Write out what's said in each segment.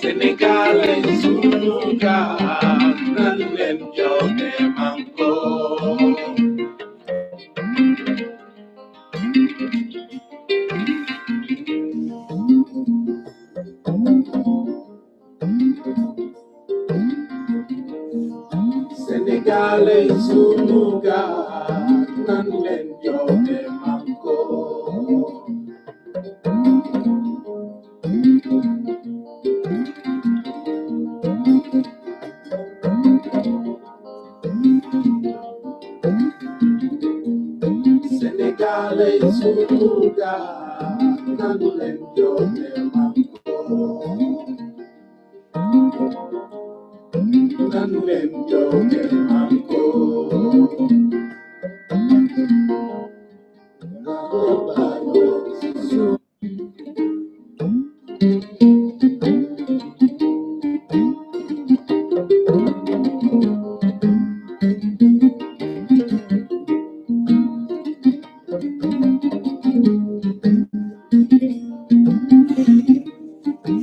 Sénégal est sunu gaal nan leen joxe manko Sénégal est sunu gaal nan leen joxe manko Sénégal est sunu gaal nan leen joxe manko nan leen joxe manko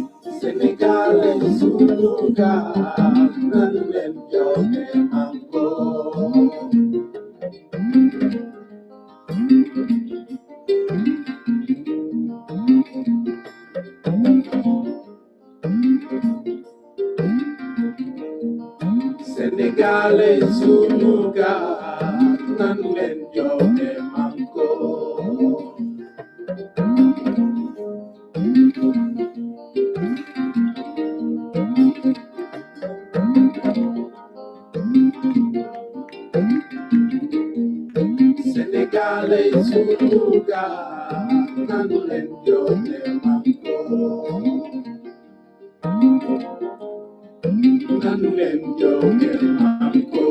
Sénégal est sunu gaal nan leen joxe manko Sénégal est sunu gaal nan leen joxe manko Sénégal est sunu gaal nan leen joxe manko nan leen joxe manko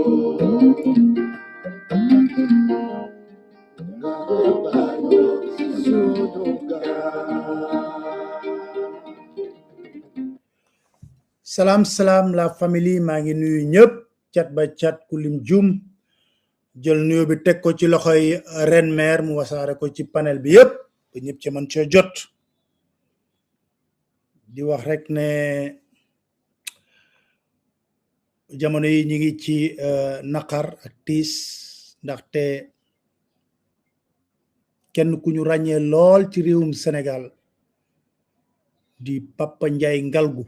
Salam salam la famille maa ngi nuyu ñëpp cat ba cat ku lim jum jël nuyu bi teg ko ci loxoy Reine Mère mu wasaare ko ci panel bi yëpp ba ñëpp ci mën cee jot di wax rek ne jamono yi ñi ngi ci naqar ak tiis ndaxte kenn ku ñu ràññee lool ci réewum Sénégal di Papa Ndiaye Ngalgou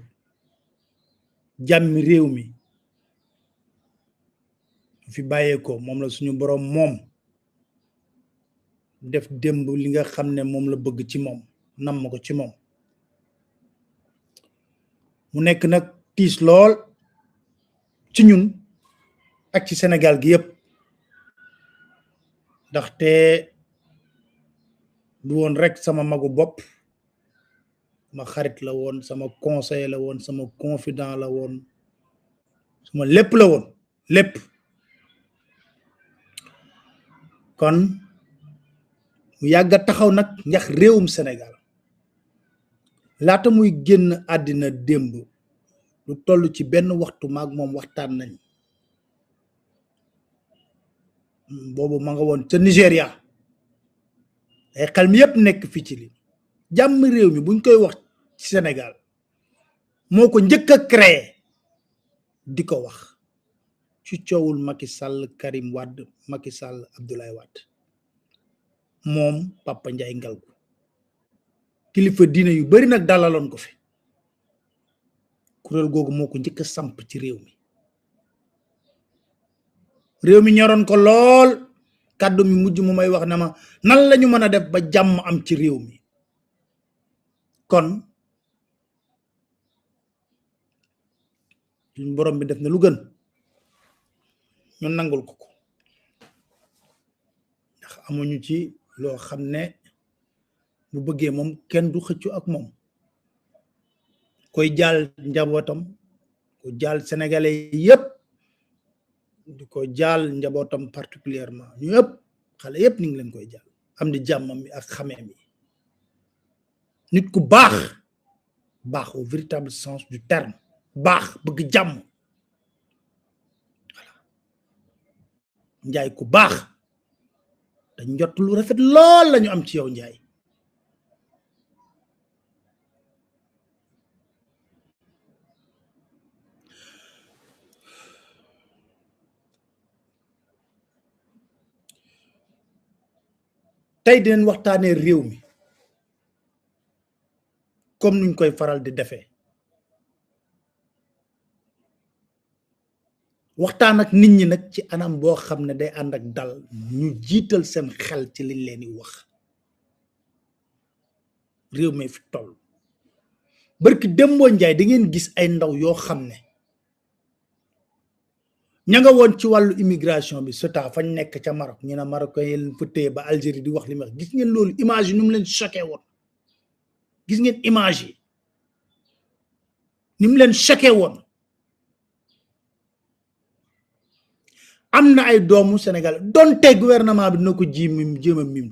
jàmmi réew mi fi bàyyeeko moom la suñu borom moom def démb li nga xam ne moom la bëgg ci moom nam ko ci moom mu nekk nag tiis lool ci ñun ak ci Sénégal gi yépp ndaxte du woon rek sama magu bopp sama xarit la woon sama conseiller la woon sama confident la woon sama lépp la woon lépp kon mu yàgga taxaw nag ndax réewum Sénégal laata muy génn àddina démb lu toll ci benn waxtu maag moom waxtaan nañ boobu ma nga woon ca Nigéria ay xel mi yépp nekk fii ci li jàmm réew mi buñ koy wax ci Sénégal moo ko njëkk a créé di ko wax ci coowul Macky Sall Karim Wade Macky Sall Abdoulaye Wade moom Papa Ndiaye Ngalgou kilifa diine yu bari nag dalaloon ko fi kuréel googu moo ko njëkk a samp ci réew mi ñoroon ko lool kàddu mi mujj mu may wax na ma nan lañu mën a def ba jàmm am ci réew mi kon suñ borom bi def na lu gën ñu nangul ko ko ndax amuñu ci loo xam ne bu bëggee moom kenn du xëccu ak moom koy jaal njabootam ko jaal sénégalais yépp di ko jaal njabootam particulièrement ñu yëpp xale yépp ni ngi leen koy jaal am di jàmmam mi ak xameem yi nit ku baax baax au véritable sens du terme baax bëgg jàmm Njaay ku baax dañ jot lu rafet lool lañu am ci yow Njaay. tey dinañ waxtaanee réew mi comme nuñ koy faral di defee waxtaan ak nit ñi nag ci anam boo xam ne day ànd ak dal ñu jiital seen xel ci liñ leen di wax réew mi fi toll barki Dembo Njaay da ngeen gis ay ndaw yoo xam ne ña nga woon ci wàllu immigration bi sota fañ nekk ca Maroc ñu ne Maroc yi leen fa téye ba Algérie di wax li mu wax gis ngeen loolu image yi nu mu leen choqué woon gis ngeen image yi ni mu leen choqué woon am na ay doomu Sénégal donte gouvernement bi dina ko ji mim jéem a mim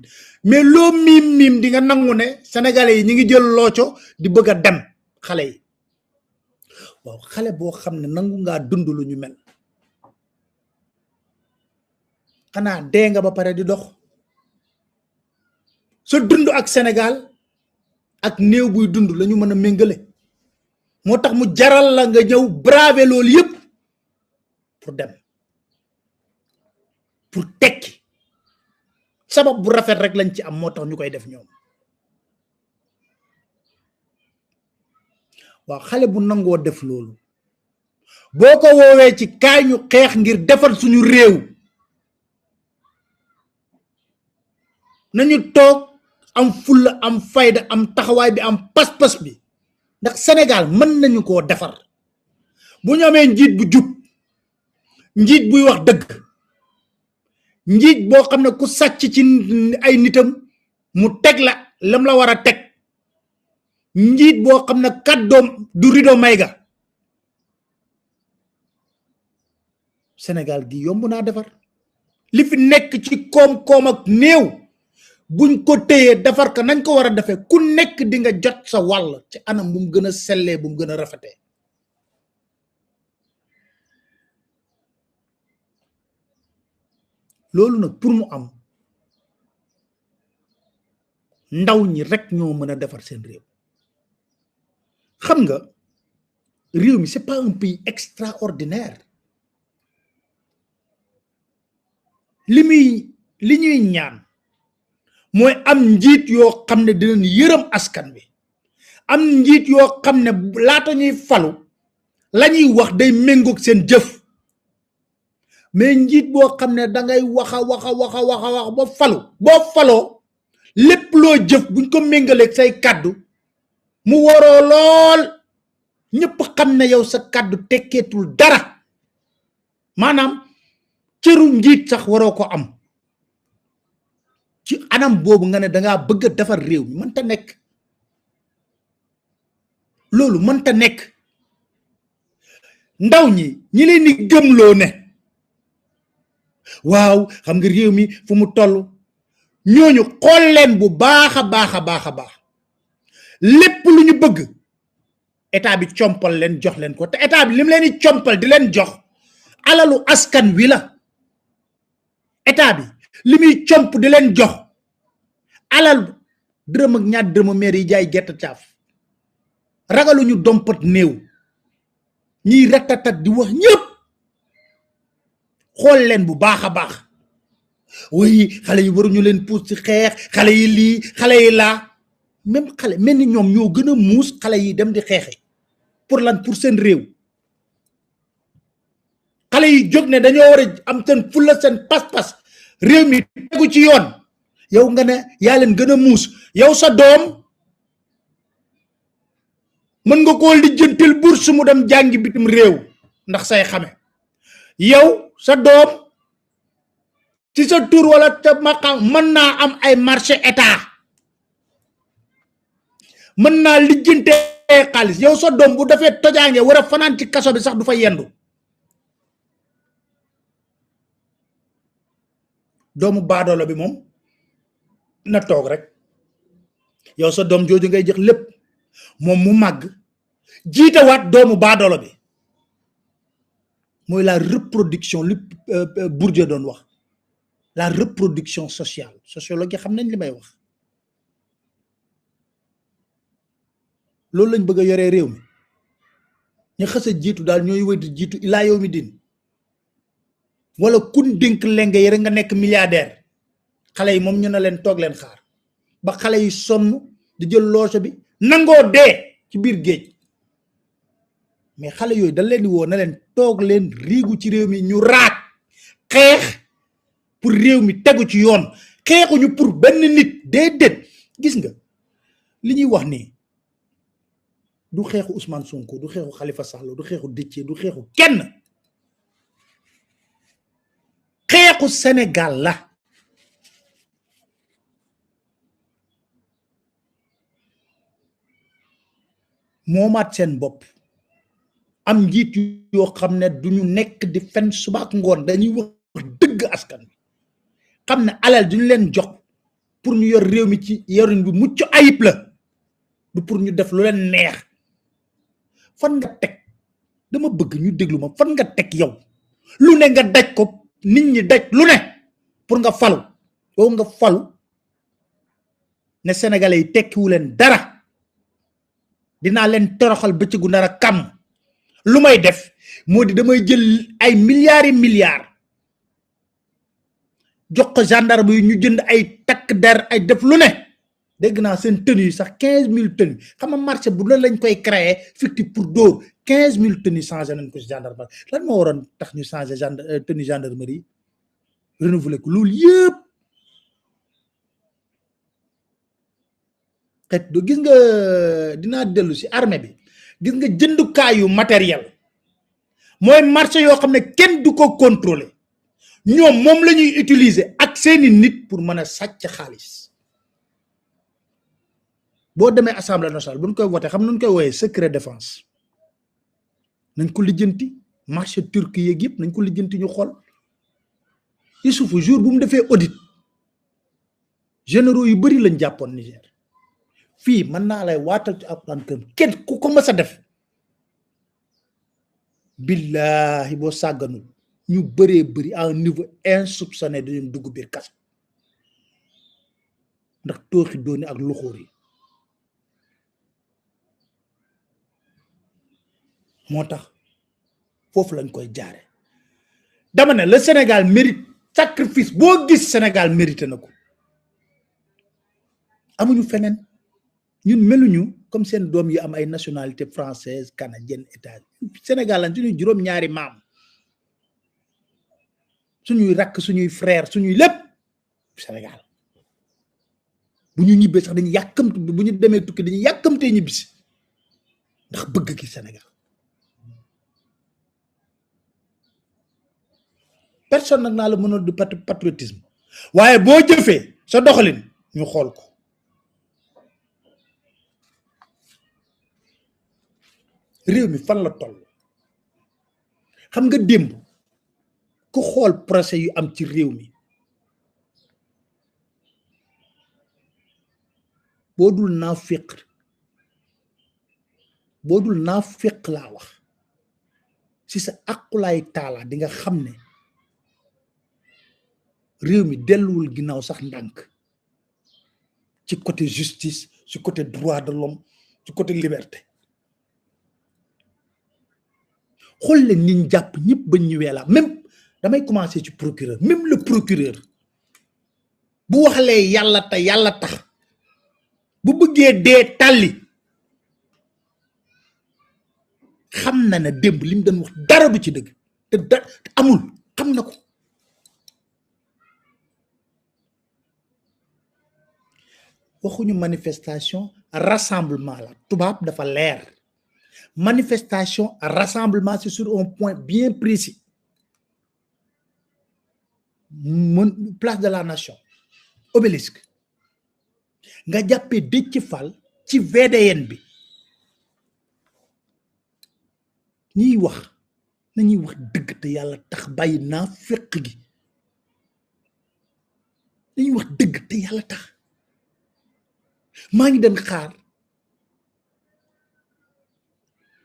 mais loo mim di nga nangu ne sénégalais yi ñi ngi jël looco di bëgg a dem xale yi waaw xale boo xam ne nangu ngaa dund lu ñu mel xanaa dee nga ba pare di dox sa dund ak Sénégal ak néew buy dund la ñu mën a méngale moo tax mu jaral la nga ñëw braver loolu yëpp pour dem pour tekki sabab bu rafet rek lañ ci am moo tax ñu koy def ñoom waaw xale bu nangoo def loolu boo ko woowee ci kaay ñu xeex ngir defar suñu réew nañu toog am fulla am fayda am taxawaay bi am pas-pas bi ndax Sénégal mën nañu koo defar bu ñu amee njiit bu jub njiit buy wax dëgg njiit boo xam ne ku sàcc ci ay nitam mu teg la lam la war a teg njiit boo xam ne kàddoom du rido may ga Sénégal gi yomb naa defar li fi nekk ci koom-koom ak néew buñ ko téyee defar ka nañ ko war a defee ku nekk di nga jot sa wàll ci anam bu mu gën a sellee bu mu gën a rafetee loolu nag pour mu am ndaw ñi rek ñoo mën a defar seen réew xam nga réew mi c'est pas un pays extraordinaire li ñuy ñaan mooy am njiit yoo xam ne dinañ yërëm askan bi am njiit yoo xam ne laata ñuy falu la ñuy wax day méngoog seen jëf mais njiit boo xam ne dangay wax ba falu boo faloo lépp loo jëf buñ ko méngaleeg say kàddu mu waroo lool ñëpp xam ne yow sa kàddu tekkeetul dara maanaam cëru njiit sax waroo ko am ci anam boobu nga ne dangaa bëgg a defar réew mi mënta nekk loolu mënta nekk ndaw ñi leen di gëmloo ne waaw xam nga réew mi fu mu toll ñooñu xool leen bu baax a baax lépp lu ñu bëgg état bi compal leen jox leen ko te état bi lim leen di compal di leen jox alalu askan wi la état bi li muy comp di leen jox alal dërëm ak ñaar dërëm maire yi jaay gerte caaf ragaluñu dompat néew ñiy ratatat di wax ñëpp xool leen bu baax a baax oui xale yi waruñu leen puus ci xeex xale yi lii xale yi laa même xale mel ni ñoom ñoo gën a muus xale yi dem di xeexe pour lan pour seen réew xale yi jóg ne dañoo war a am seen fulla seen pas-pas réew mi tegu ci yoon yow nga ne yaa leen gën a muus yow sa doom mën nga koo lijjantil bourse mu dem jàngi bitim réew ndax say xame yow sa doom ci sa tur wala sa maqam mën naa am ay marché état mën naa lijjante xaalis yow sa doom bu defee tojaange war a fanaan ci kaso bi sax du fa yendu doomu baadoolo bi moom na toog rek yow sa doom jooju ngay jox lépp moom mu màgg jiitewaat doomu baadoolo bi mooy la reproduction li Bourdieu doon wax la reproduction sociale sociologue xam nañ li may wax loolu lañ bëgg a yoree réew mi ñu xës a jiitu daal ñooy wëy jiitu ilaa yow mi din wala kun dénk lenge yi rek nga nekk milliardaire xale yi moom ñu ne leen toog leen xaar ba xale yi sonn di jël loose bi nangoo dee ci biir géej mais xale yooyu dañ leen di woo na leen toog leen riigu ci réew mi ñu raak xeex pour réew mi tegu ci yoon xeexuñu pour benn nit déedéet gis nga li ñuy wax nii du xeexu Ousmane Sonko du xeexu Khalifa Sall du xeexu Déthié du xeexu kenn xeexu Sénégal la moomaat seen bopp am njiit yoo xam ne duñu nekk di fen suba ak ngoon dañuy wax dëgg askan bi xam ne alal duñu leen jox pour ñu yor réew mi ci yorin bi mucc ayib la du pour ñu def lu leen neex fan nga teg dama bëgg ñu déglu ma fan nga teg yow lu ne nga daj ko nit ñi daj lu ne pour nga falu yow nga falu ne sénégalais yi tekkiwu leen dara dinaa leen toroxal bëccëgu nar a kàmm lu may def moo di damay jël ay milliards jox ko gendarme yi ñu jënd ay takk der ay def lu ne dégg naa seen tenue sax 15 000 tenues xam nga marché bu la lañ koy créer fictif pour dóor 15 000 tenues changé nañ ko si gendarmerie lan moo waroon tax ñu changé tenue gendarmerie renouveler ko loolu yëpp xet do gis nga dinaa dellu si armée bi gis nga jëndukaayu matériel mooy marché yoo xam ne kenn du ko contrôler ñoom moom la ñuy utiliser ak seeni nit pour mën a sàcc xaalis boo demee assemblée nationale bu ñu koy voté xam nañ koy wooyee secret défense nañ ko lijjanti marché turc yeeg yëpp nañ ko lijjanti ñu xool Youssoufou jour bu mu defee audit généraux yu bari lañ jàppoon Niger fii mën naa lay waatal ci alxuraan kër kenn ku ko mës a def billahi boo sàgganul ñu bëree bëri à un niveau insoupçonné dañu dugg biir kaso ndax tooxi dooni ak luxóor yi moo tax foofu lañ koy jaare dama ne le Sénégal mérite sacrifice boo gis Sénégal mérité na ko amuñu feneen ñun meluñu comme seen doom yi am ay nationalité française canadienne état Sénégal lañ suñuy juróom-ñaari maam suñuy rakk suñuy frère suñuy lépp Sénégal bu ñu ñibbee sax dañuy yàkkamte bu ñu demee tukki dañuy yàkkamtee ñibbisi ndax bëgg gi Sénégal personne nag naa la mënoon du patriotisme waaye boo jëfee sa doxalin ñu xool ko réew mi fan la toll xam nga démb ku xool procès yu am ci réew mi boo dul naafiq laa wax si sa aqulaay taala di nga xam ne réew mi delluwul ginnaaw sax ndànk ci côté justice ci côté droit de l'homme ci côté liberté xool leen niñ jàpp ñëpp bañ ñëwee la même damay commencer ci procureur même le procureur bu waxalee yàlla te yàlla tax bu bëggee dee tàlli xam na ne démb li mu doon wax dara du ci dëgg te amul xam na ko waxuñu manifestation rassemblement la tubaab dafa leer manifestation rassemblement c'est sur un point bien précis place de la nation obélisque nga jàppee Déthié Fall ci VDN bi ñiy wax nañuy wax dëgg te yàlla tax bàyyi naa fekk gi nañuy wax dëgg te yàlla tax maa ngi dem xaar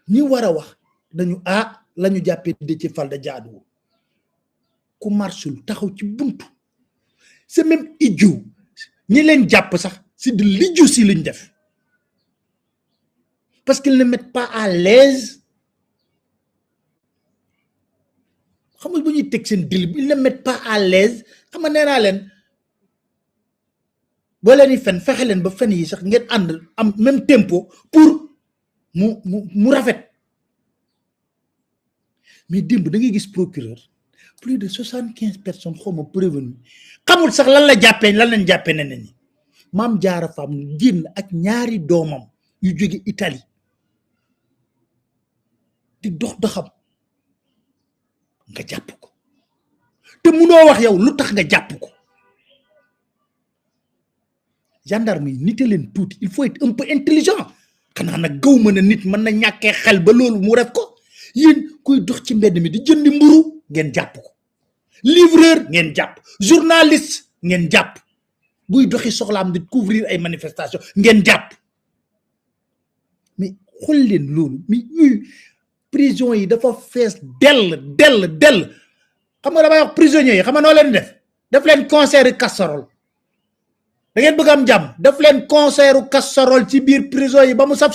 ñi war a wax dañu lañu jàppee Déthié Fall da jaaduwul ku marsul taxaw ci buntu c'est même idiot ñi leen jàpp sax c'est de l'idiotie luñ def parce qu'ils ne mettent pas à l'aise xam nga bu ñuy teg seen dil ils ne mettent pas à l'aise xam nga nee naa leen boo leen di fen fexe leen ba fen yi sax ngeen ànd am même tempo pour mu rafet mais démb da ngay gis procureur plus de 75 personnes xaw ma prévenu xamul sax lan la jàppee lan lañ jàppee ne ni Mame Diarra Fam génn ak ñaari doomam yu jóge Italie di dox doxam nga jàpp ko te munoo wax yow lu tax nga jàpp ko gendarme yi nite leen tuuti il faut être un peu intelligent xanaa nag gaw mën a nit mën na ñàkkee xel ba loolu mu def ko yéen kuy dox ci mbedd mi di jëndi mburu ngeen jàpp ko livreur ngeen jàpp journaliste ngeen jàpp buy doxi soxlaam di couvrir ay manifestations ngeen jàpp mais xool leen loolu mais ñuy prison yi dafa fees dell xam nga damay wax prisonniers yi xam nga noo leen def leen concert casserole da ngeen bëgg am jàmm def leen concert casserole ci biir prison yi ba mu sap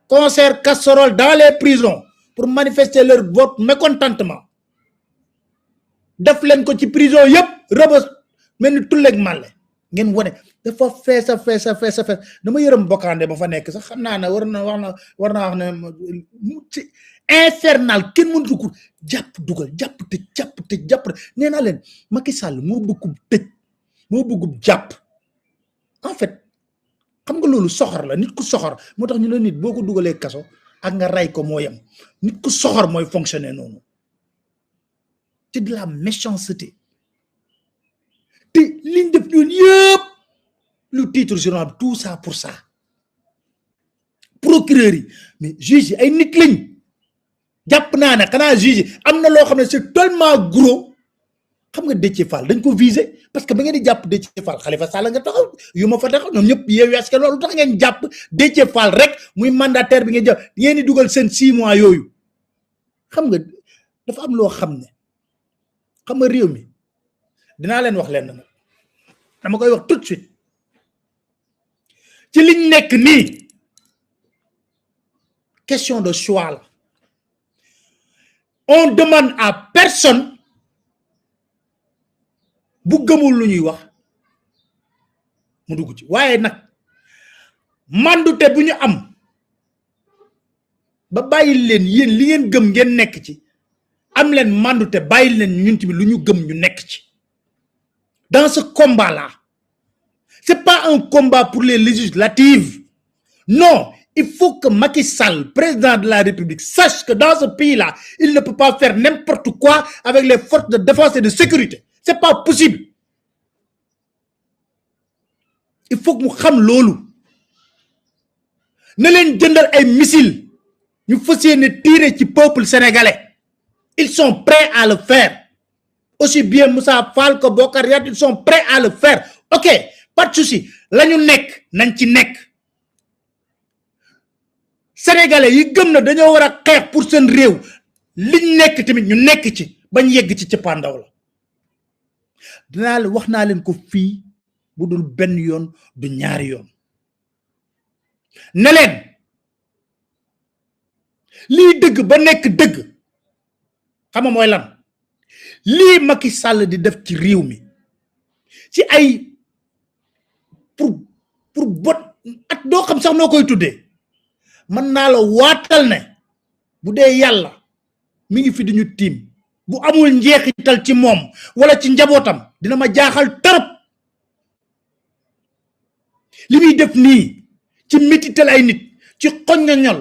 concert casserole dans les prisons pour manifester leur vote mécontentement def leen ko ci prison yëpp Rebeuss mel ni tulleeg màlle ngeen wane dafa fees dama yërëm bokkaande ba fa nekk sax xam naa ne war naa wax ne ci infernal kenn mënatu ko jàpp dugal jàpp tëj nee naa leen Macky Sall moo bëggub tëj moo bëggub jàpp en fait xam nga loolu soxor la nit ku soxor moo tax ñu la nit boo ko dugalee kaso ak nga ray ko moo yem nit ku soxor mooy fonctionner noonu c'est de la méchanceté te liñ def ñun yëpp lu titre journal tout ça pour ça procureur yi mais juge yi ay nit lañ jàpp naa ne xanaa juge yi am na loo xam ne c'est tellement gros xam nga Déthié Fall dañ ko viser parce que ba ngeen di jàpp Déthié Fall Khalifa Sall nga taxaw yu ma fa taxaw ñoom ñëpp Yewwi Askan loolu tax ngeen jàpp Déthié Fall rek muy mandataire bi ngeen jàpp ngeen di dugal seen 6 mois yooyu xam nga dafa am loo xam ne xam nga réew mi dinaa leen wax leen nag dama koy wax tout de suite ci liñ nekk nii question de choix la on demande à personne bu gëmul lu ñuy wax mu dugg ci waaye nag mandute bu ñu am ba bàyyi leen yéen li ngeen gëm ngeen nekk ci am leen mandute bàyyi leen ñun tamit lu ñu gëm ñu nekk ci dans ce combat là c'est pas un combat pour les législatives non il faut que Macky Sall président de la République sache que dans ce pays là il ne peut pas faire n'importe quoi avec les forces de défense et de sécurité c'est pas possible il faut que mu xam loolu na leen jëndal ay missiles ñu fas yéene tirer ci peuple sénégalais ils sont prêts à le faire aussi bien Moussa Fall que Bokar Yat ils sont prêts à le faire ok pas de souci la ñu nekk nañ ci nekk sénégalais yi gëm na dañoo war a xeex pour seen réew liñ nekk tamit ñu nekk ci bañ yegg ci cëppaandaw la dinaa la wax naa leen ko fii bu dul benn yoon du ñaari yoon ne leen lii dëgg ba nekk dëgg xam nga mooy lan lii Macky Sall di def ci réew mi ci ay pour bot at doo xam sax noo koy tuddee mën naa la waatal ne bu dee yàlla mi ngi fi di ñu tiim bu amul njeexital ci moom wala ci njabootam dina ma jaaxal torop li muy def nii ci metital ay nit ci xoññañal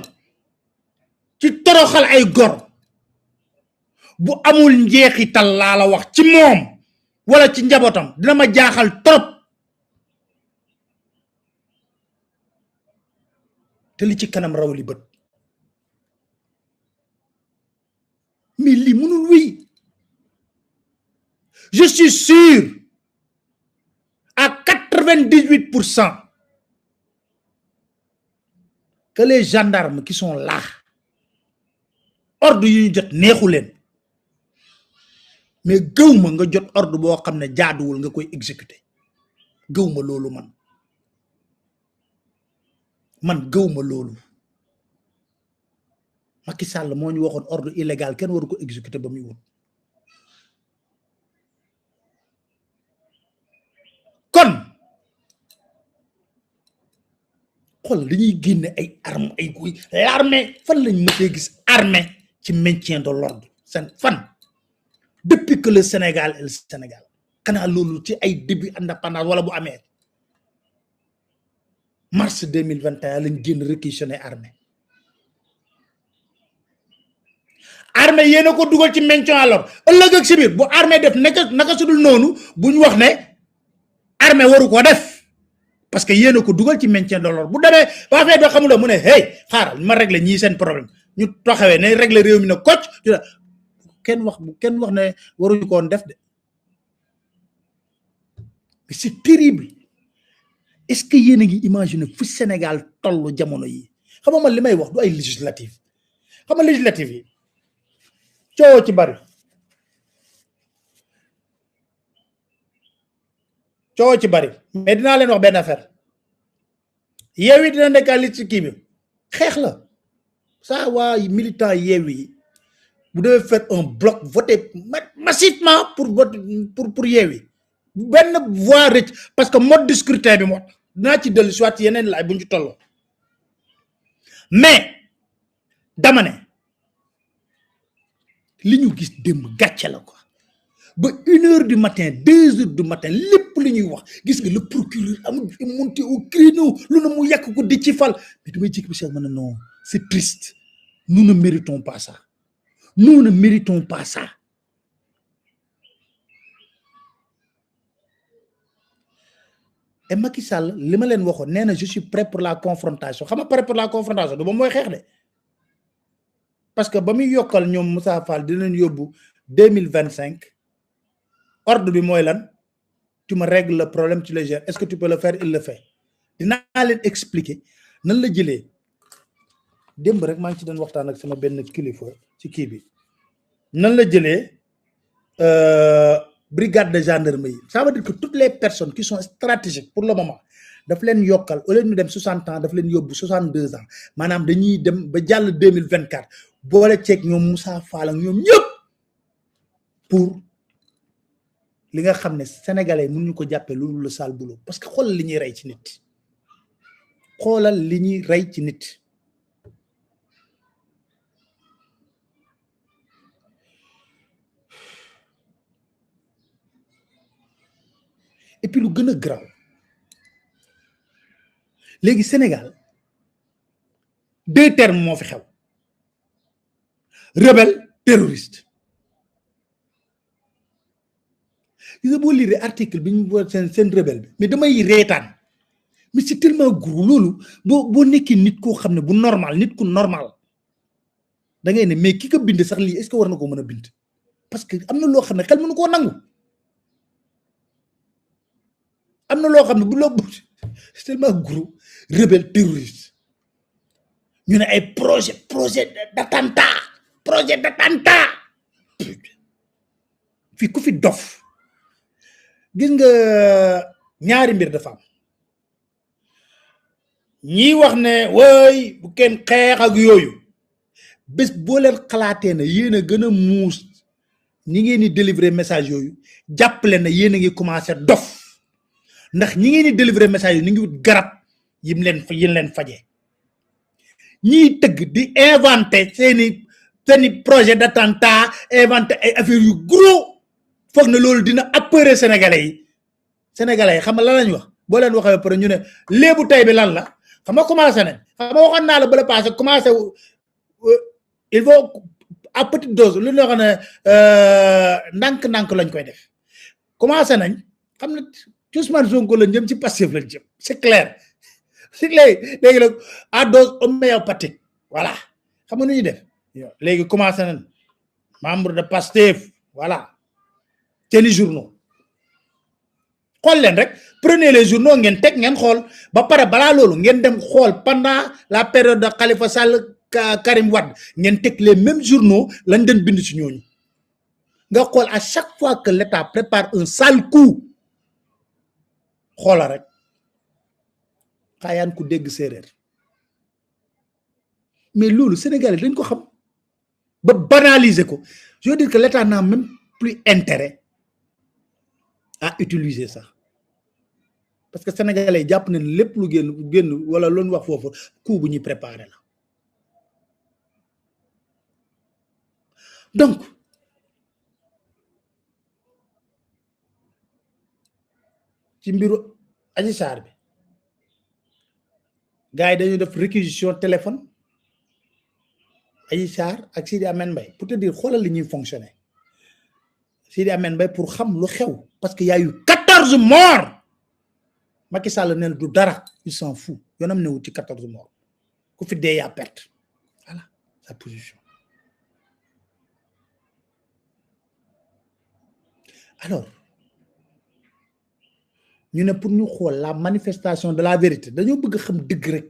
ci toroxal ay gor bu amul njeexital laa la wax ci moom wala ci njabootam dina ma jaaxal torop te li ci kanam raw li bët mais lii mënul wéy je suis sûr à 98% que les gendarmes qui sont là ordre yu ñu jot neexu leen mais gëwma nga jot ordre boo xam ne jaaduwul nga koy exécuter gëwma loolu man gëwma loolu Macky Sall moo ñu waxoon ordre illégal kenn waru ko exécuter ba muy wut kon xool dañuy génne ay armes ay guy l'armée fan lañ mësee gis armée ci maintien de l'ordre seen fan depuis que le Sénégal est le Sénégal xanaa loolu ci ay début indépendance wala bu amee mars 2021 lañ génn réquisitionner armée yéena ko dugal ci maintien à l'ordre ëllëg ak si biir bu armée def naka sudul noonu buñ wax ne armée waru ko def parce que yéena ko dugal ci maintien de l'ordre bu demee ba fee do xamul mu ne hey xaaral ma régler ñi seen problème ñu taxawé né régler réew mi na kocc kenn wax ne waruñu ko def de c'est terrible est-ce que yéen a ngi imaginer fu Sénégal tollu jamono yi xam nga man limay wax du ay législative xam nga législative yi coow ci bari mais dinaa leen wax benn affaire Yewwi dina nekkaat li ci kii bi xeex la ça waa militant Yewwi vous devez faire un bloc voter massivement pour voter pour Yewwi benn voix rëcc parce que mode de scrutin bi moo dinaa ci dellu soit yeneen laay bu ñu tolloo mais dama ne li ñu gis démb gàcce la quoi ba 1h du matin 2h du matin lépp li ñuy wax gis nga le procureur amul monté au créneau lu ne mu yàq ko di ci fal mais damay jékki bi ma ne non c'est triste nous ne méritons pas ça nous ne méritons pas ça et Macky Sall li ma leen waxoon nee na je suis prêt pour la confrontation xam nga prêt pour la confrontation du ba mooy xeex de parce que ba muy yokkal ñoom Moussa Fall dinañ yóbbu 2025 ordre bi mooy lan tu me règles le problème tu le gères est-ce que tu peux le faire il le fait dinaa leen expliquer nan la jëlee démb rek maa ngi ci doon waxtaan ak sama benn kilifa ci kii bi nan la jëlee brigade de gendarmerie ça veut dire que toutes les personnes qui sont stratégiques pour le moment daf leen yokkal au lieu ñu dem 60 ans daf leen yóbbu 62 ans maanaam dañuy dem ba jàll 2024 boole ceeg ñoom Moussa Fall ak ñoom ñëpp pour li nga xam ne sénégalais mënuñu ko jàppee loolu le sale boulot parce que xoolal li ñuy rey ci nit xoolal li ñuy rey ci nit et puis lu gën a grave léegi Sénégal 2 termes moo fi xew rebelle terroriste gis nga boo lire article bi ñu seen rebelle bi mais damay reetaan mais c'est tellement gros loolu boo nekkee nit koo xam ne bu normal nit ku normal da ngay ne mais ki ko bind sax lii est-ce que war na ko mën a bind parce que am na loo xam ne xel mënu koo nangu am na loo xam ne bu loo c'est tellement gros rebelle terroriste ñu ne ay projet d'attentat fii ku fi dof gis nga ñaari mbir dafa am ñi wax ne way bu kenn xeex ak yooyu bés boo leen xalaatee ne yéen a gën a muus ñi ngeen di délivrer message yooyu jàppale na yéen a ngi commencé dof ndax ñi ngeen di délivrer message yooyu ñu ngi wut garab yim leen faje ñiy tëgg di inventer seeni projet d'attentat inventer ay affaires yu gros foog na loolu dina apeurer sénégalais yi xam nga lan lañ wax boo leen waxee ba pare ñu ne léebu tey bi lan la xam nga commencé nañ xam nga waxoon naa la ba la passé commencé il faut à petite dose lu ñu wax ne ndànk-ndànk lañ koy def commencé nañ xam ne Ousmane Sonko lañ jëm ci Pastef lañ jëm c'est clair léegi nag à dose homéopathique voilà xam nga nu ñuy def léegi commencé nañ membre de Pastef voilà seeni journaux xool leen rek prenez les journaux ngeen teg ngeen xool ba pare balaa loolu ngeen dem xool pendant la période de Khalifa Sall Karim Wade ngeen teg les mêmes journaux lañ den bind ci ñooñu nga xool à chaque fois que l'État prépare un sale coup xoola rek xaayaan ku dégg séeréer mais loolu Sénégalais dañ ko xam ba banaliser ko je veux dire que l'État n'a même plus intérêt à utiliser ça parce que Sénégalais jàpp nañ lépp lu génn wala loolu wax foofu coup bu ñuy préparer la donc ci mbiru Adji Sarr bi gars yi dañu def réquisition téléphone Adji Sarr ak Sidi Ahmed Mbaye pour te dire xoolal li ñuy fonctionner Sidi Ahmed Mbaye pour xam lu xew parce que y a eu 14 morts Macky Sall ne du dara il s'en fout yoonam newu ci 14 morts ku fi dee yaa perte voilà sa position alors ñu ne pour ñu xool la manifestation de la vérité dañoo bëgg xam dëgg rek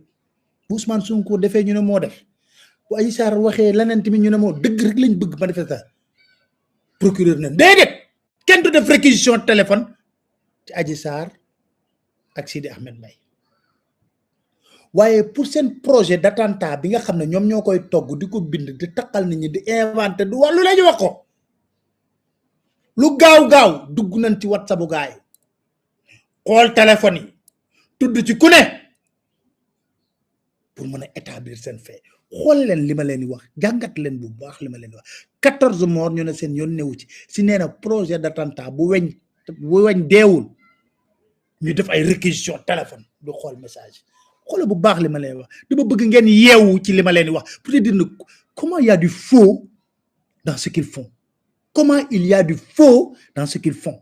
bu Ousmane Sonko defee ñu ne moo def bu Adji Sarr waxee leneen tamit ñu ne moo dëgg rek lañ bëgg manifestation procureur ne déedéet kenn du def réquisition téléphone ci Adji Sarr ak Sidi Ahmed Mbaye waaye pour seen projet d'attentat bi nga xam ne ñoom ñoo koy togg di ko bind di taqal nit ñi di inventé du wàllu la ñu wax ko lu gaaw dugg nañ ci WhatsApp bu gaay xool téléphone yi tudd ci ku ne pour mën a établir seen fait xool leen li ma leen di wax jàngat leen bu baax li ma leen di wax 14 morts ñu ne seen yoon newu ci si nee na projet d'attentat bu weñ deewul ñu def ay réquisition téléphone du xool message xoolal bu baax li ma leen wax dama bëgg ngeen yeewu ci li ma leen di wax pour te dire ne comment il y a du faux dans ce qu'ils font comment il y a du faux dans ce qu'ils font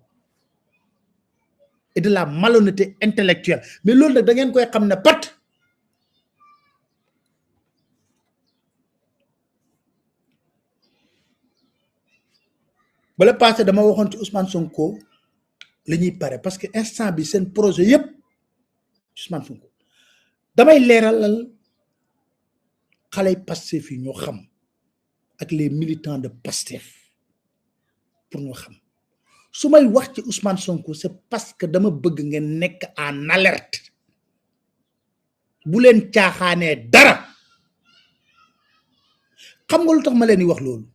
et de la malhonnêteté intellectuelle mais loolu nag da ngeen koy xam ne pat bala passé dama waxoon ci Ousmane Sonko la ñuy pare parce que instant bi seen projet yépp Ousmane Sonko damay leeralal xale Pastef yi ñoo xam ak les militants de Pastef pour ñu xam su may wax ci Ousmane Sonko c'est parce que dama bëgg ngeen nekk en alerte bu leen caaxaanee dara xam nga lu tax ma leen di wax loolu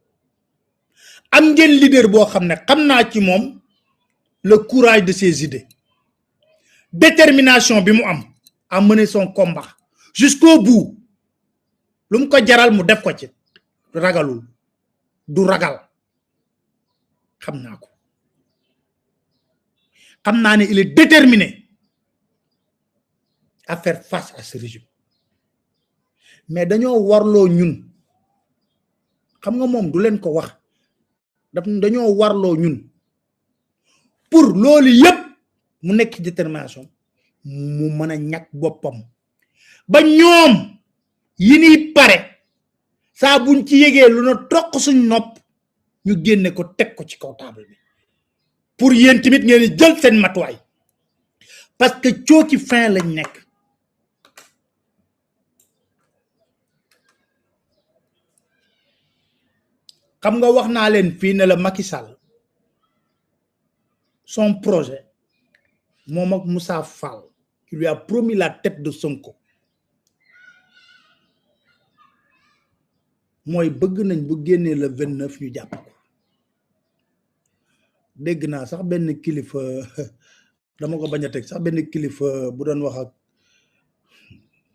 am ngeen leader boo xam ne xam naa ci moom le courage de ses idées détermination bi mu am à mener son combat jusqu'au bout lu mu ko jaral mu def ko ci ragalul du ragal xam naa ko xam naa ne il est déterminé à faire face à ce régime mais dañoo warloo ñun xam nga moom du leen ko wax dañoo warloo ñun pour loolu yépp mu nekk détermination mu mën a ñàkk boppam ba ñoom yi ni pare saa buñ ci yégee lu na toq suñ nopp ñu génne ko teg ko ci kaw table bi pour yéen tamit ngeen jël seen matuwaay parce que cooki fin lañ nekk xam nga wax naa leen fii ne la Macky Sall son projet moom ak Moussa Fall qui lui a promis la tête de Sonko mooy bëgg nañ bu génnee le 29 ñu jàpp ko dégg naa sax benn kilifa dama ko bañ a teg sax benn kilifa bu doon wax ak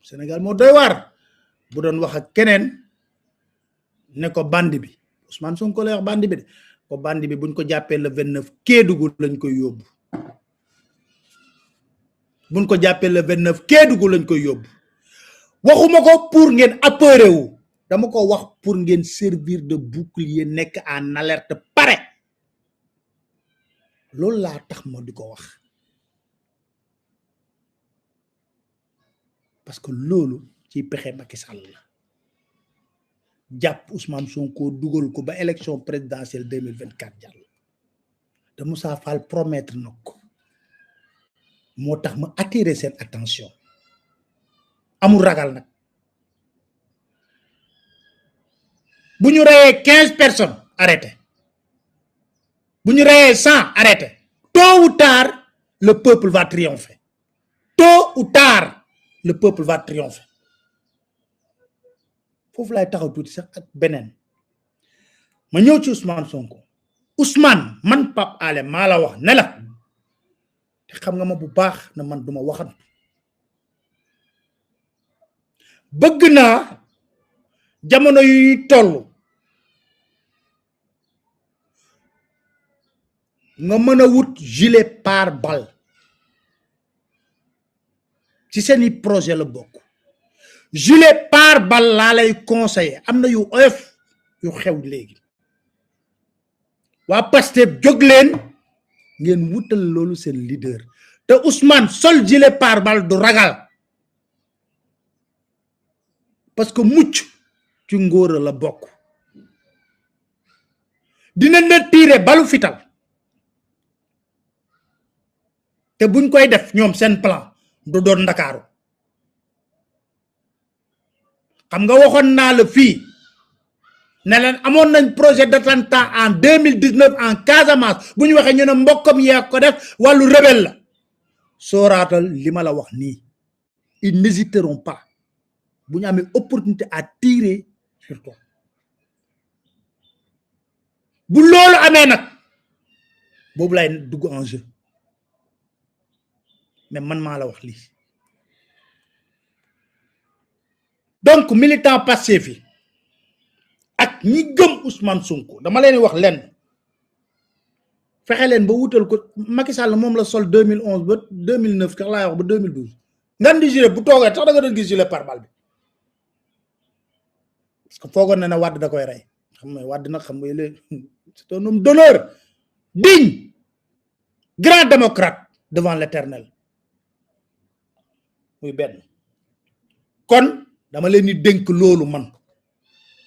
Sénégal moo doy waar bu doon wax ak keneen ne ko bandi bi Ousmane Sonko lay wax bandi bi de ko bandi bi buñ ko jàppee le 29 Kédougou lañ koy yóbbu buñ ko jàppee le 29 Kédougou lañ koy yóbbu waxuma ko pour ngeen appeuré wu dama ko wax pour ngeen servir de bouclier nekk en alerte pare loolu laa tax ma di ko wax parce que loolu ci pexe Macky Sall la jàpp Ousmane Sonko dugal ko ba élection présidentielle 2024 jàll te Moussa Fall promettre na ko moo tax ma attirer seen attention amul ragal nag bu ñu reyee 15 personnes arrêté bu ñu reyee 100 arrêté tôt ou tard le peuple va triompher tôt ou tard le peuple va triompher foofu lay taxaw tuuti sax ak beneen ma ñëw ci Ousmane Sonko Ousmane man Pape Alé maa la wax ne la te xam nga ma bu baax na man duma waxan bëgg naa jamono yu toll nga mën a wut gilet pare-balles ci seeni projet la bokk gilet pare-balles laa lay conseiller am na yu oyof yu xew léegi waa Pastef jóg leen ngeen wutal loolu seen leader te Ousmane sol gilet pare-balles du ragal parce que mucc ci ngóora la bokk dina la tirer balu fital te buñ koy def ñoom seen plan du doon Ndakaaru xam nga waxoon naa la fii ne leen amoon nañ projet d'attentat en 2019 en Casamance bu ñu waxee ñu ne mbokkam yee ko def wàllu rebelle la sooraatal li ma la wax nii ils n'hésiteront pas bu ñu amee opportunité à tirer sur toi bu loolu amee nag boobu lay dugg en jeu mais man maa la wax lii donc militant Pastef yi ak ñi gëm Ousmane Sonko dama leen wax lenn fexe leen ba wutal ko Macky Sall moom la sol 2011 ba 2009 kax laay wax ba 2012 ngan di gilet bu toogee tax da nga doon gis gilet pare-balles bi parce que foogoon na ne Wade da koy rey xam nga Wade nag xam nga c'est un homme d'honneur digne grand démocrate devant l'éternel muy benn kon dama leen di dénk loolu man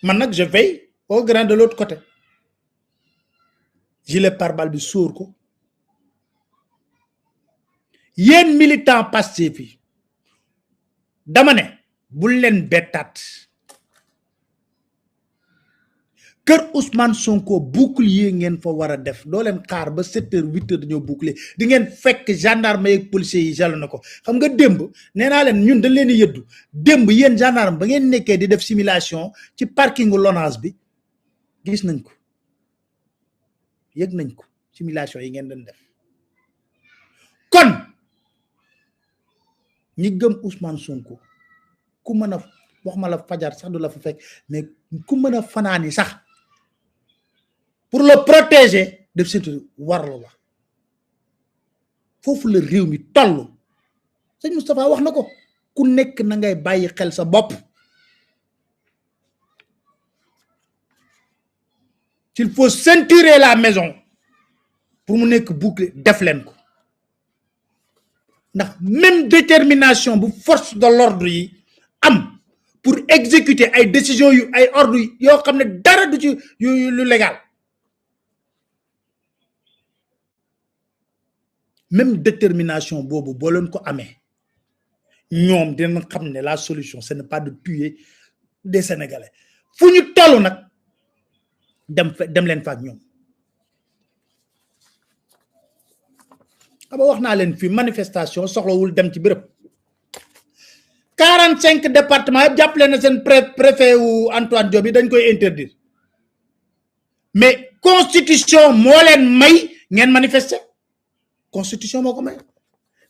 nag je veille au grain de l'autre côté gilet pare-balles bi sóor ko yéen militant Pastef yi dama ne bul leen bettaat kër Ousmane Sonko bouclier ngeen fa war a def doo leen xaar ba 7 heures 8 heures dañoo bouclier di ngeen fekk gendarme yeeg policiers yi jàll na ko xam nga démb nee naa leen ñun dañ leen di yëddu démb yéen gendarme ba ngeen nekkee di def simulation ci parkingu Lonase bi gis nañ ko yëg nañ ko simulation yi ngeen doon def kon ñi gëm Ousmane Sonko ku mën a wax ma la fajar sax du la fa fekk mais ku mën a fanaani sax pour le protéger def surtout warlu la foofu la réew mi toll sëñ Moustapha wax na ko ku nekk na ngay bàyyi xel sa bopp s'il faut ceinturer la maison pour mu nekk bouclier def leen ko ndax même détermination bu force de l'ordre yi am pour exécuter ay décisions yu ay ordres yoo xam ne dara du ci lu légal même détermination boobu boo leen ko amee ñoom dinañ xam ne la solution ce n'est pas de tuer des Sénégalais fu ñu toll nag dem leen fa ak ñoom aba wax naa leen fii manifestation soxlawul dem ci béréb 45 départements yëpp jàppale na seen préfet wu Antoine Diome dañ koy interdire mais constitution moo leen may ngeen manifester constitution moo ko may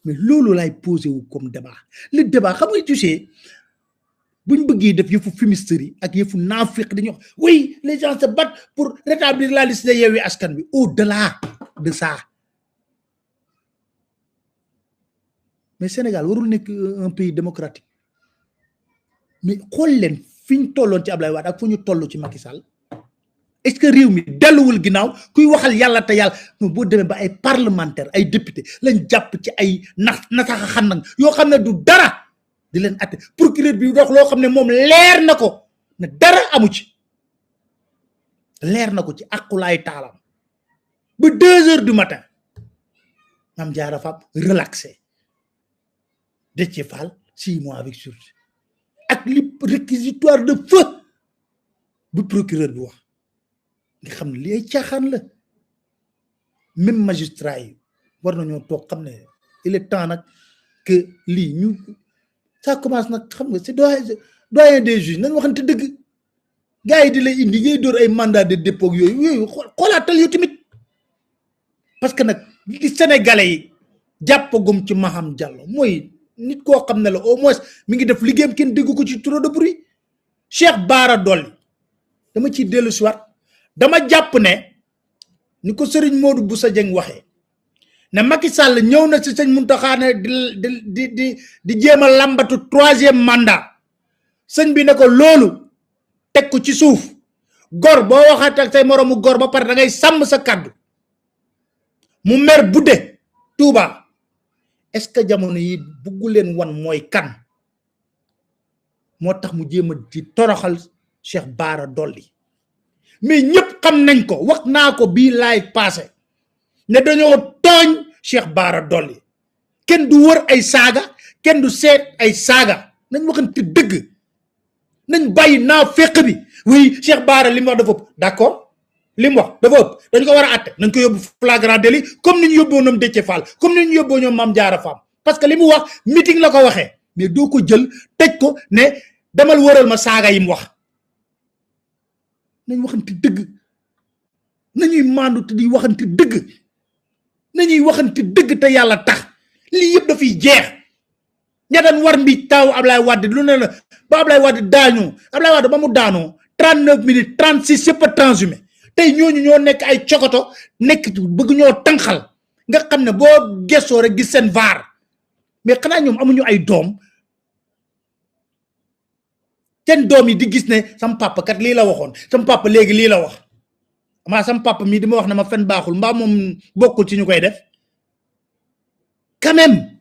mais loolu lay posé wu comme débat le débat xam nga tu sais buñ bëggee def yëfu fumisterie ak yëfu naafiq dañuy wax oui les gens se battent pour rétablir la liste de Yewwi Askan Wi au-delà de ça mais Sénégal warul nekk un pays démocratique mais xool leen fi ñu tolloon ci Ablaye Wade ak fu ñu toll ci Macky Sall est-ce que réew mi delluwul ginnaaw kuy waxal yàlla te yàlla boo demee ba ay parlementaire ay député lañ jàpp ci ay nasaxa xannang yoo xam ne du dara di leen atte procureur bi dox loo xam ne moom leer na ko ne dara amu ci leer na ko ci aqulaay taalam ba 2 heures du matin Mame Diarra Fam relaxé Déthié Fall 6 mois avec sursis ak li réquisitoire de feu bu procureur bi wax nga xam ne li ay caaxaan la même magistrat yi war nañoo toog xam ne il est temps nag que lii ñu ça commence nag xam nga c'est doyen des juges nañ waxante dëgg gars yi di lay indi ngay dóor ay mandat de dépôt yooyu xoolaatal yu tamit parce que nag li sénégalais yi jàppagum ci Maham Diallo mooy nit koo xam ne la au moins mi ngi def liggéeyam kenn dégg ko ci trop de bruit Cheikh Bara Dolly dama ciy dellu si waat dama jàpp ne ni ko Serigne Modou Boussa Dieng waxee ne Macky Sall ñëw na si sëñ Mountakha ne di jéem a lambatu 3e mandat sëñ bi ne ko loolu teg ko ci suuf gor boo waxaat ak say moroomu gor ba pare da ngay sàmm sa kàddu mu mer budde Touba est-ce que jamono yi buggu leen wan mooy kan moo tax mu jéem a di toroxal Cheikh Bara Dolly mais ñëpp xam nañ ko wax naa ko bii laay passé ne dañoo tooñ Cheikh Bara Dolly kenn du wër ay saaga kenn du seet ay saaga nañ waxante dëgg nañ bàyyi naa féq bi oui Cheikh Bara li mu wax dafa ëpp d'accord li mu wax dafa ëpp dañ ko war a àtte nañ ko yóbbu flagrant délit comme ni ñu yóbboo ñoom Déthié Fall comme ni ñu yóbboo ñoom Mame Diarra Fam parce que li mu wax meeting la ko waxee mais doo ko jël tëj ko ne demal wëral ma saaga yi mu wax nañ waxante dëgg nañuy maandu te di waxante dëgg nañuy waxante dëgg te yàlla tax lii yëpp dafay jeex ña daan war mbi taw Ablaye Wade lu ne la ba Ablaye Wade daañoo Ablaye Wade ba mu daanoo 39 minutes 36 yëpp a transhumé tey ñooñu ñoo nekk ay cokoto nekk bëgg ñoo tànqal nga xam ne boo gëstoo rek gis seen vaar mais xanaa ñoom amuñu ay doom seen doom yi di gis ne sam papa kat lii la waxoon sam papa léegi lii la wax amaa sam papa mii di ma wax ne ma fen baaxul mbaa moom bokkul ci ñu koy def quand même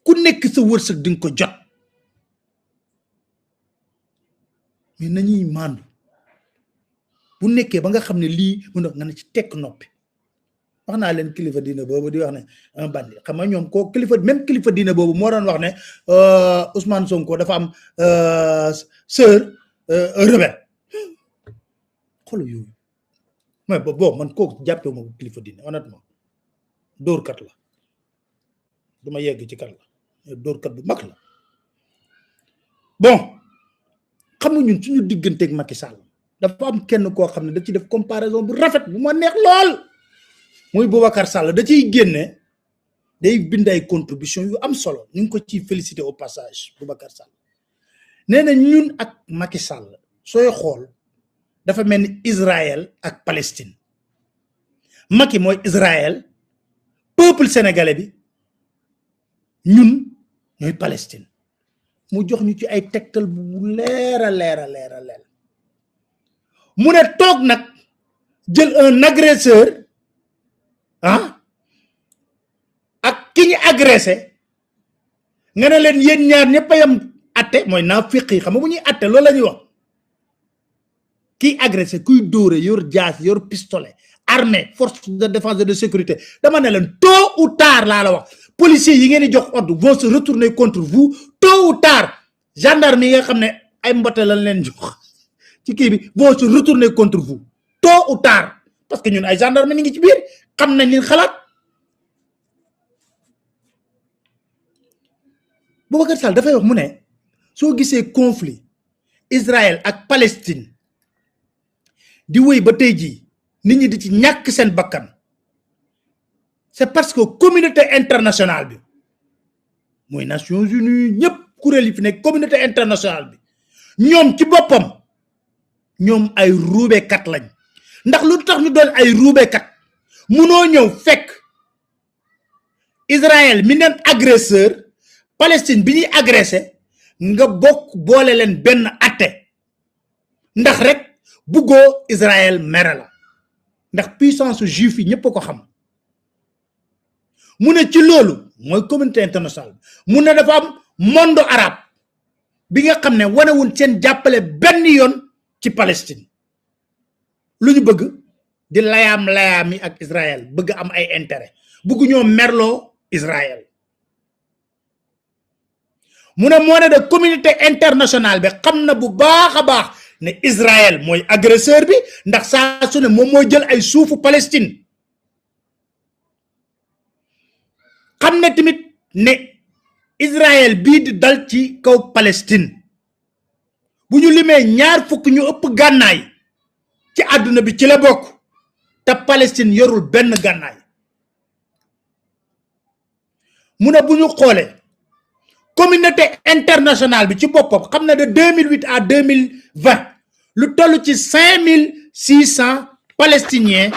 ku nekk sa wërsëg di nga ko jot mais nañuy maandu bu nekkee ba nga xam ne lii mu ne nga ne ci tekk noppi wax naa leen kilifa diina boobu di wax ne un bandi xam nga ñoom koo kilifa même kilifa diina boobu moo doon wax ne Ousmane Sonko dafa am sœur rebelle xool yooyu mais bon man kooku jàppee ma ko kilifa diina honnêtement dóorkat la duma yegg ci kan la dóorkat bu mag la bon xam nga ñun suñu digganteeg Macky Sall dafa am kenn koo xam ne da ci def comparaison bu rafet bu ma neex lool muy Boubacar Sall da ciy génne day bind ay contribution yu am solo ñu ngi ko ciy féliciter au passage Boubacar Sall nee na ñun ak Macky Sall sooy xool dafa mel ni Israël ak Palestine Macky mooy Israël peuple sénégalais bi ñun ñooy Palestine mu jox ñu ci ay tegtal bu leer a leer mu ne toog nag jël un agresseur ak ki ñu agressé nga ne leen yéen ñaar ñëpp a yam atte mooy naafiq yi xam nga bu ñuy atte loolu la ñuy wax kiy agressé kuy dóore yor jaas yor pistolet armée force de défense et de sécurité dama ne leen tôt ou tard laa la wax policiers yi ngeen di jox ordre vont se retourner contre vous tôt ou tard gendarme yi nga xam ne ay mbote lañ leen jox ci kii bi vont se retourner contre vous tôt ou tard parce que ñun ay gendarme ni ngi ci biir xam nañ leen xalaat Boubacar Sall dafay wax mu ne soo gisee conflit Israël ak Palestine di wéy ba tey jii nit ñi di ci ñàkk seen bakkan c'est parce que communauté internationale bi mooy Nations Unies ñëpp kuréel yi fi nekk communauté internationale bi ñoom ci boppam ñoom ay ruubekat lañ ndax lu tax ñu doon ay ruubekat munoo ñëw fekk Israël mi neen agresseur Palestine bi ñuy agressé nga bokk boole leen benn atte ndax rek buggoo Israël mere la ndax puissance juif yi ñëpp a ko xam mu ne ci loolu mooy communauté internationale mu ne dafa am monde arabe bi nga xam ne wanewuñ seen jàppale benn yoon ci Palestine lu ñu bëgg di layaami ak Israël bëgg am ay intérêt bëgg ñoo merloo Israël mu ne moo ne de communauté internationale bi xam na bu baax a baax ne Israël mooy agresseur bi ndax saa su ne moom mooy jël ay suufu Palestine xam ne tamit ne Israël bii di dal ci kaw Palestine bu ñu limee ñaar fukk ñu ëpp gànnaay ci àdduna bi ci la bokk te Palestine yorul benn gànnaay mu ne bu ñu xoolee communauté internationale bi ci boppam xam ne de 2008 à 2020 lu toll ci 5600 palestiniens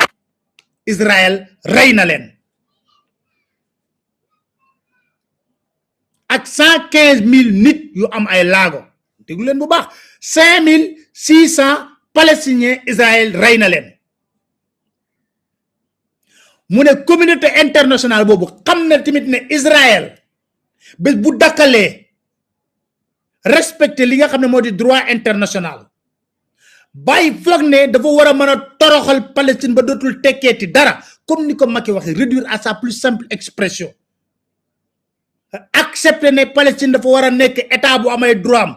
Israël rey na leen ak 115000 nit yu am ay laago déglu leen bu baax 5600 palestiniens Israël rey na leen mu ne communauté internationale boobu xam na tamit ne Israël bés bu dakkalee respecté li nga xam ne moo di droit international bàyyi foog ne dafa war a mën a toroxal Palestine ba dootul tekkeeti dara comme ni ko Macky waxee réduire à sa plus simple expression accepter ne Palestine dafa war a nekk état bu amay droit am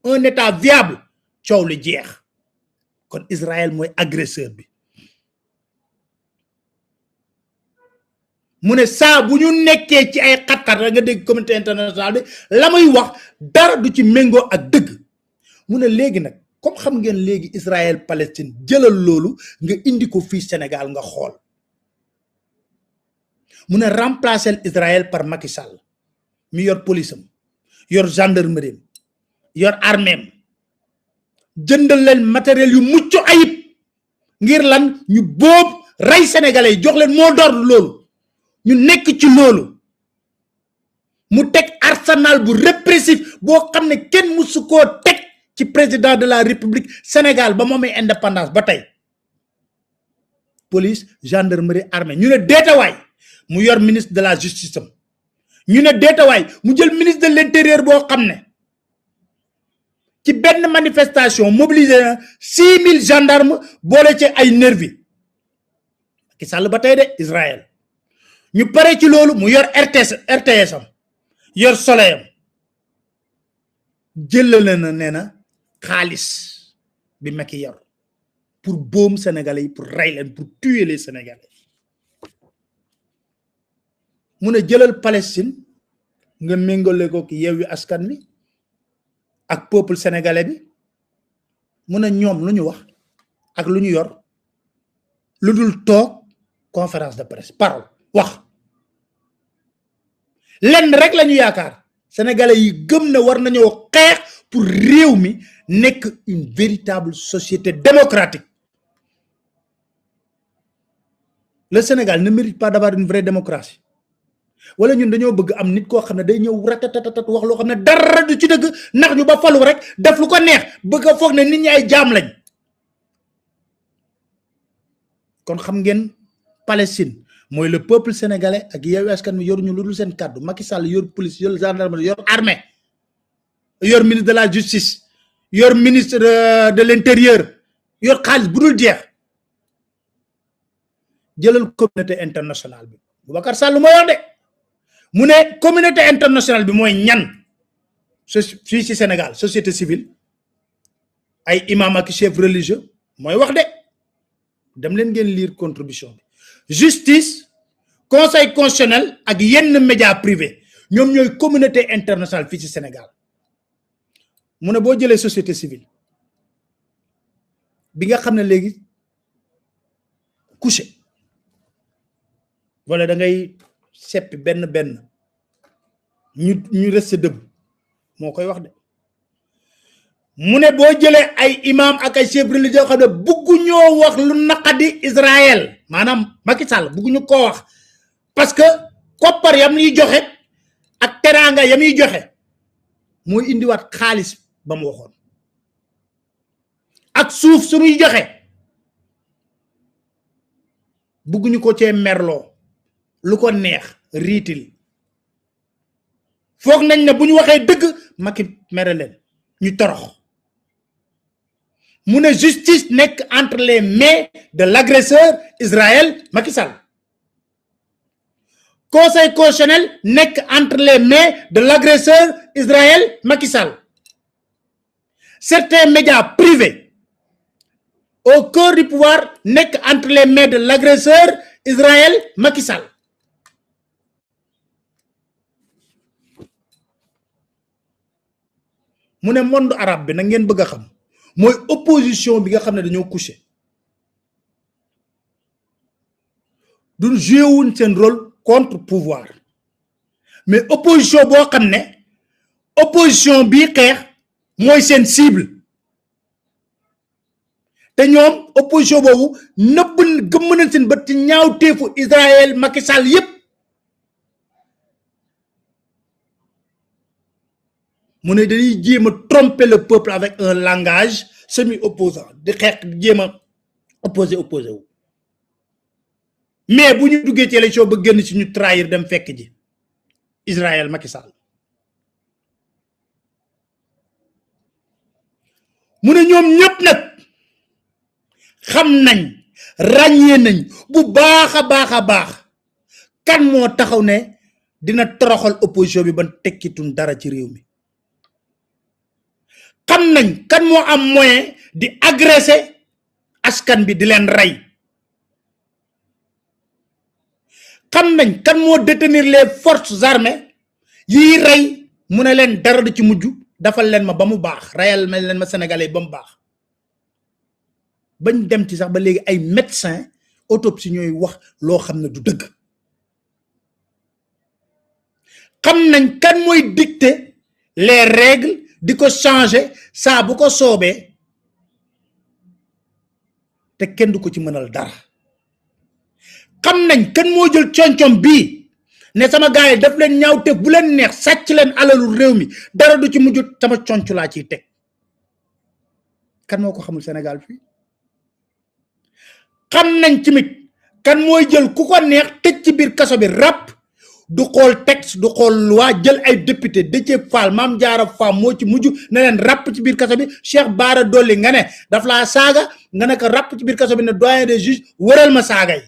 un état viable coow li jeex kon Israël mooy agresseur bi mu ne saa bu ñu nekkee ci ay xat-xat rek nga dégg communauté internationale bi la muy wax dara du ci méngoo ak dëgg mu ne léegi nag comme xam ngeen léegi Israël Palestine jëlal loolu nga indi ko fii Sénégal nga xool mu ne remplacer Israël par Macky Sall mi yor police am yor gendarmerie yor armée am jëndal leen matériel yu mucc ayib ngir lan ñu boob rey sénégalais yi jox leen moo d'ordre loolu ñu nekk ci loolu mu teg arsenal bu répressif boo xam ne kenn musu koo teg ci président de la république Sénégal ba mu amee indépendance ba tey police gendarmerie armée ñu ne deetawaay mu yor ministre de la justice am ñu ne deetawaay mu jël ministre de l'intérieur boo xam ne ci benn manifestation mobilisé na 6000 gendarmes boole ci ay nervi ki sàll ba tey de Israël ñu pare ci loolu mu yor RTS am yor Soleil am jëlale na nee na xaalis bi Macky yor pour boom Sénégalais yi pour rey leen pour tuer les Sénégalais mu ne jëlal Palestine nga méngale ko ki Yewwi Askan Wi ak peuple sénégalais bi mu ne ñoom lu ñu wax ak lu ñu yor lu dul toog conférence de presse parole wax lenn rek la ñu yaakaar sénégalais yi gëm ne war nañoo xeex pour réew mi nekk une véritable société démocratique. Le Sénégal ne mérite pas d'avoir une vraie démocratie. Wala ñun dañoo bëgg am nit koo xam ne day ñëw ratatatat wax loo xam ne dara du ci dëgg ndax ñu ba falu rek def lu ko neex bëgg a foog ne nit ñi ay jaam lañ. kon xam ngeen Palestine mooy le peuple sénégalais ak Yewwi Askan Wi yoruñu lu dul seen kàddu. Macky Sall yor police yor gendarmerie yor armée yor ministre de la justice yor ministre de l'intérieur yor xaalis bu dul jeex. jëlal communauté internationale bi Boubacar Sall moo yor de mu ne communauté internationale bi mooy ñan fii ci Sénégal société civile ay imam ak chef religieux mooy wax de dem leen ngeen lire contribution bi justice conseil constitutionnel ak yenn média privé ñoom ñooy communauté internationale fii ci Sénégal mu ne boo jëlee société civile bi nga xam ne léegi couché wala da ngay seppi benn ñu resté dëbb moo koy wax de mu ne boo jëlee ay imam ak ay chef religieux xam ne buggu ñoo wax lu naqadi Israël maanaam Macky Sall buggu ñu koo wax parce que koppar yam ñuy joxe ak teraanga yam ñuy joxe mooy indiwaat xaalis ba mu waxoon ak suuf suñuy joxe buggu ñu ko cee merloo lu ko neex riitil foog nañ ne bu ñu waxee dëgg Macky mere leen ñu torox mu ne justice nekk entre les mains de l'agresseur Israël Macky Sall conseil constitutionnel nekk entre les mains de l'agresseur Israël Macky Sall certains médias privés au cœur du pouvoir nekk entre les mains de l'agresseur Israël Macky Sall. mu ne monde arabe bi na ngeen bëgg a xam mooy opposition bi nga xam ne dañoo couché du joué wuñ seen rôle contre pouvoir mais opposition boo xam ne opposition bii xeex mooy seen cible te ñoom opposition boobu nëbb gëmm nañ seen bët ci ñaaw teefu Israël Macky Sall yépp mu ne dañuy jéem a tromper le peuple avec un langage semi-opposant di xeex di jéem a opposé wu mais bu ñu duggee ci élection ba génn ci ñu trahir dem fekk ji Israël Macky Sall mu ne ñoom ñëpp nag xam nañ ràññee nañ bu baax a baax kan moo taxaw ne dina toroxal opposition bi ba tekkitun dara ci réew mi xam nañ kan moo am moyen di agresser askan bi di leen rey xam nañ kan moo détenir les forces armées yiy rey mu ne leen dara du ci mujj dafal leen ma ba mu baax reyal ma leen ma sénégalais ba mu baax bañ dem ci sax ba léegi ay médecins autopsie ñooy wax loo xam ne du dëgg xam nañ kan mooy dicter les règles di ko changer saa bu ko soobee te kenn du ko ci mënal dara xam nañ kan moo jël concom bii ne sama gars yi daf leen ñaaw te bu leen neex sàcc leen alalu réew mi dara du ci mujj sama conc laa ciy teg kan moo ko xamul Sénégal fii xam nañ tamit kan mooy jël ku ko neex tëj ci biir kaso bi rap du xool texte du xool loi jël ay député Déthié Fall Mame Diarra Fam moo ci mujj ne leen rap ci biir kaso bi Cheikh Bara Dolly nga ne daf laa saaga nga ne ko rap ci biir kaso bi ne doyen des juges wëral ma saaga yi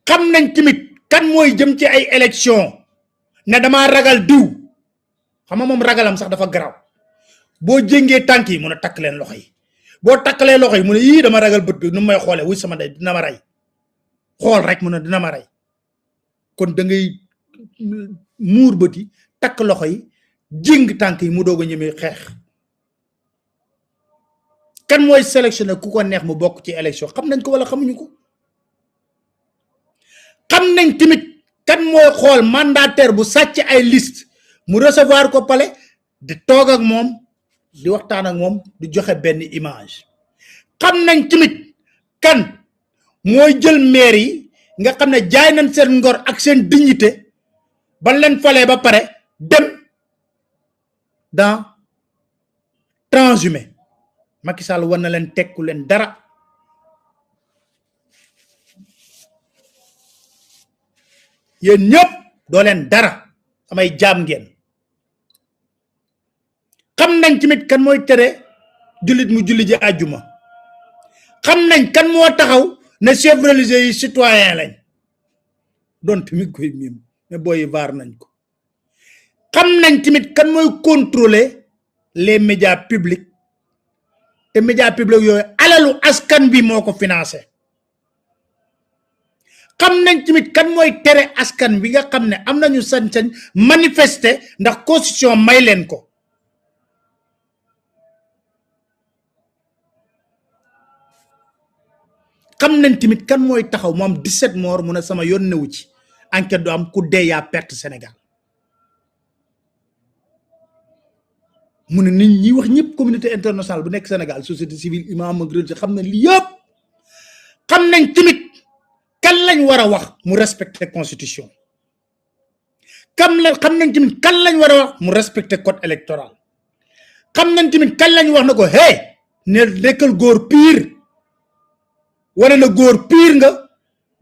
xam nañ tamit kan mooy jëm ci ay élection ne dama ragal diw xam nga moom ragalam sax dafa garaaw boo jéngee tànk yi mun a takk leen loxo yi boo takkalee loxo yi mu ne yii dama ragal bët bi nu may xoolee wuy sama day dina ma rey xool rek mu ne dina ma rey kon da ngay muur bët yi takk loxo yi jéng tànk yi mu doog a ñemee xeex kan mooy sélectionné ku ko neex mu bokk ci élection xam nañ ko wala xamuñu ko xam nañ tamit kan mooy xool mandataire bu sàcc ay liste mu recevoir ko palais di toog ak moom di waxtaan ak moom di joxe benn image xam nañ tamit kan mooy jël maire yi nga xam ne jaay nañ seen ngor ak seen dignité ba leen falee ba pare dem dans transhumé Macky Sall war na leen tekku leen dara yéen ñëpp doo leen dara samay jaam ngeen xam nañ tamit kan mooy tere jullit mu julli ji àjjuma xam nañ kan moo taxaw ne chef religieux yi citoyen lañ doon tamit koy miim mais booyi vaar nañ ko xam nañ tamit kan mooy contrôler les médias publics te médias publics yooyu alalu askan bi moo ko financé xam nañ tamit kan mooy tere askan bi nga xam ne am nañu sañ-sañ manifester ndax constitution may leen ko xam nañ tamit kan mooy taxaw mu am 17 morts mu ne sama yoon newu ci enquête du am ku dee yaa perte Sénégal mu ne nit ñi wax ñëpp communauté internationale bu nekk Sénégal société civile imam ak religieux xam na li yëpp xam nañ tamit kan lañ war a wax mu respecter constitution xam nañ tamit kan lañ war a wax mu respecter code électoral xam nañ tamit kan lañ wax na ko hey ne nekkal góor pire wane na góor pire nga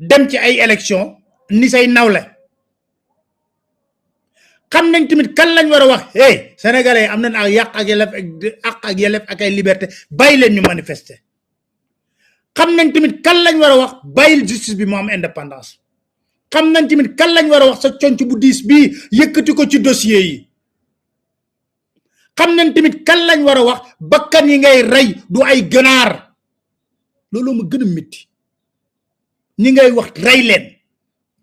dem ci ay élection ni say nawle xam nañ tamit kan lañ war a wax hey sénégalais am nañ ak yàq ak yelleef ak ay liberté bàyyi leen ñu manifester xam nañ tamit kan lañ war a wax bàyyil justice bi mu am indépendance xam nañ tamit kan lañ war a wax sa conc bu diis bii yëkkati ko ci dossier yi xam nañ tamit kan lañ war a wax bakkan yi ngay rey du ay ganaar loolu ma gën a métti ñi ngay wax rey leen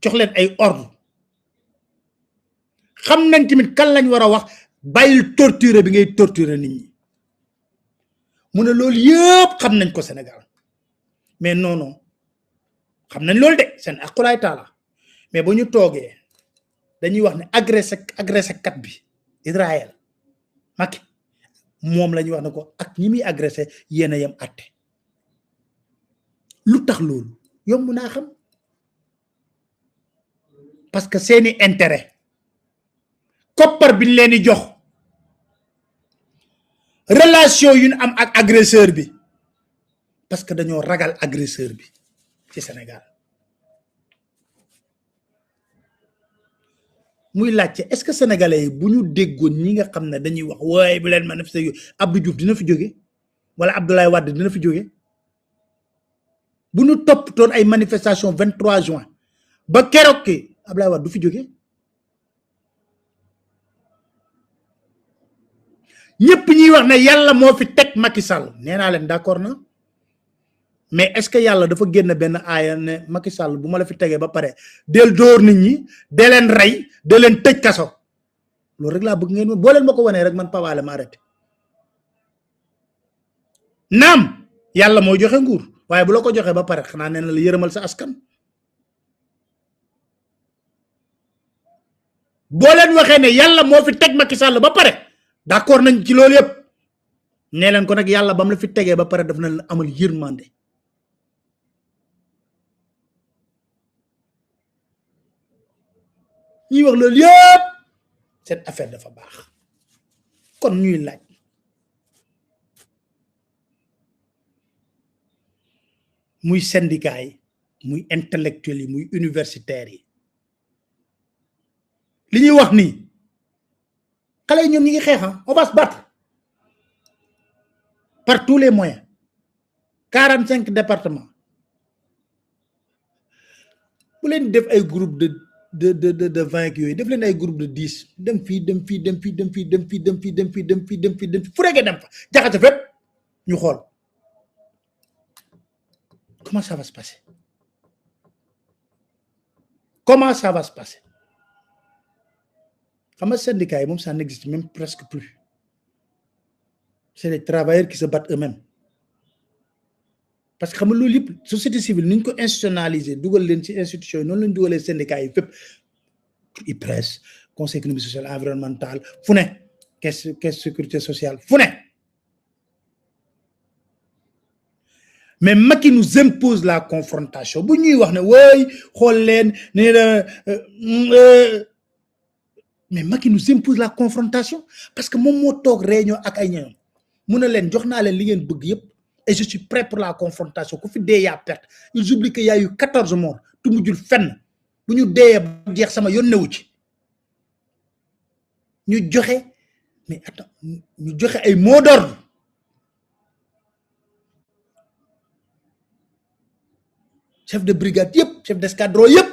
jox leen ay ordre xam nañ tamit kan lañ war a wax bàyyil torturer bi ngay torturer nit ñi mu ne loolu yëpp xam nañ ko Sénégal mais non non xam nañ loolu de seen aqulaay taala mais bu ñu toogee dañuy wax ne agressé kat bi Israël Macky moom la ñuy wax ne ko ak ñi muy agressé yéen a yem atte lu tax loolu yomb naa xam parce que seeni intérêt koppar bi ñu leen di jox relation yu ñu am ak agresseur bi parce que dañoo ragal agresseur bi ci Sénégal muy laajte est-ce que sénégalais yi bu ñu déggoon ñi nga xam ne dañuy wax waaye bu leen manifester yu Abdou Diouf dina fi jóge wala Abdoulaye Wade dina fi jóge bu ñu toppatoon ay manifestation 23 juin ba keroog ki Abdoulaye Wade du fi jóge ñëpp ñuy wax ne yàlla moo fi teg Macky Sall nee naa leen d'accord na mais est-ce que yàlla dafa génn benn aaya ne Macky Sall bu ma la fi tegee ba pare del dóor nit ñi de leen rey de leen tëj kaso loolu rek laa bëgg ngeen boo leen ma ko wanee rek man pawaale ma arrêté naam yàlla mooy joxe nguur waaye bu la ko joxee ba pare xanaa nee na la yërëmal sa askan boo leen waxee ne yàlla moo fi teg Macky Sall ba pare d'accord nañ ci loolu yëpp nee leen ko nag yàlla ba mu la fi tegee ba pare daf na la amal yërmande ñuy wax loolu yëpp cette affaire dafa baax kon ñuy laaj muy syndicat yi muy intellectuel yi muy universitaire yi li ñuy wax nii xale yi ñoom ñi ngi xeex on va se battre par tous les moyens 45 départements bu leen def ay groupe de 20 yooyu def leen ay groupe de 10 dem fii dem fii dem fii dem fii dem fii dem fii dem fii dem fii dem fii dem fii fu reggee dem fa jaxase fépp ñu xool comment ça va se passer comment ça va se passer xam nga syndicat yi moom ça n'existe même presque plus c'est les travailleurs qui se battent eux-mêmes parce que xam nga loolu yëpp société civile ni ñu ko institutionnaliser dugal leen ci institution yi noonu lañu dugalee syndicats yi fépp IPRES conseil économique social environnemental fu ne caisse sécurité sociale fu ne mais Macky nous impose la confrontation bu ñuy wax ne wooy xool leen ne mais Macky nous impose la confrontation parce que moom moo toog réunion ak ay ñoom mu ne leen jox naa leen li ngeen bëgg yëpp et je suis prêt pour la confrontation ku fi dee yaa perte ils oublient que y a eu 14 morts tu mujjul fenn bu ñu deeyee ba jeex sama yoon newu ci ñu joxe mais attends ñu joxe ay mots d'ordre chef de brigade yëpp chef d'escadron yëpp